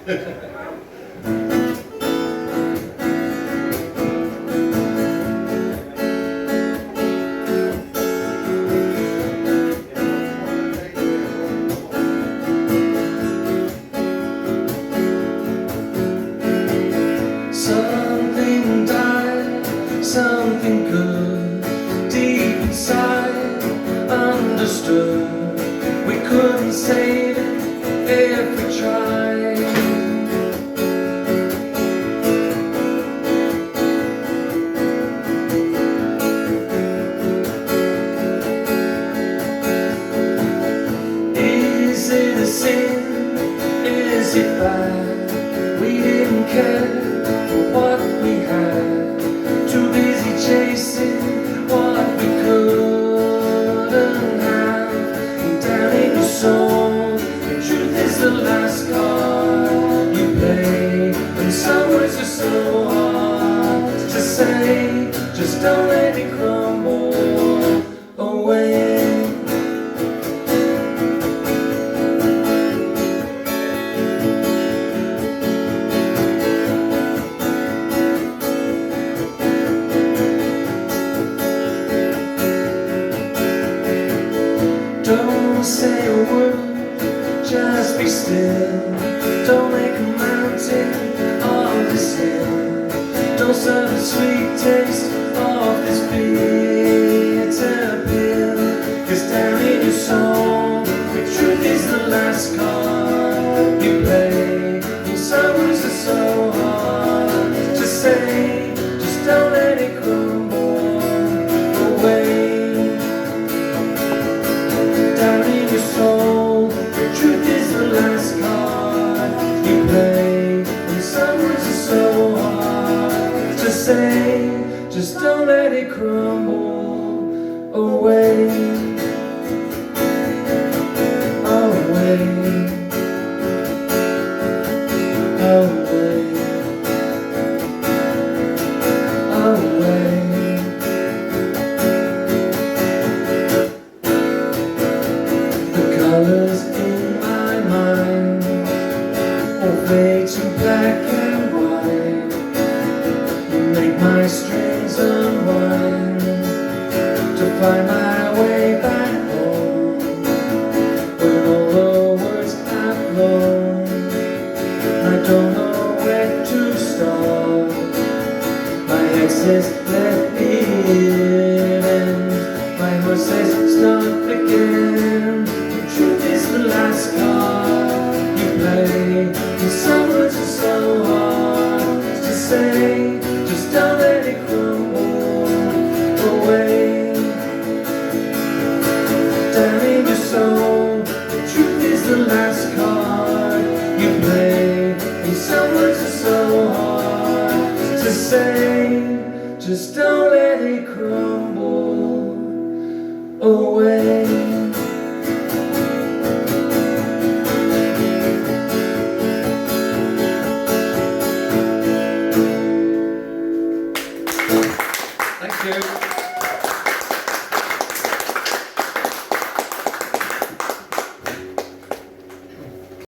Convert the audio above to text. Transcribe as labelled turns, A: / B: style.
A: Something died, something good, deep inside, understood. We couldn't save it if we tried. Is it a sin? Is it bad? We didn't care for what we had, too busy chasing what we couldn't have. And down in your soul, the truth is the last card you play. And some words are so hard to say, just don't let it crumble away. Don't say a word, just be still. Don't make a mountain of this hill. Don't serve the sweet taste of this bitter pill. 'Cause down in your soul, the truth is the last card you play. And some words are so hard to say, just don't let it crumble away. Down in your soul, the truth is the last card you play. And some words are so hard to say, just don't let it crumble away. Away. Away. Away. Colors in my mind all fade to black and white. You make my strings unwind to find my way back home. When all the words have flown, I don't know where to start. My head says let me in, my heart says start again. Truth is the last card you play. And some words are so hard to say, just don't let it crumble away. Down in your soul, the truth is the last card you play. And some words are so hard to say, just don't let it crumble away. Thank you.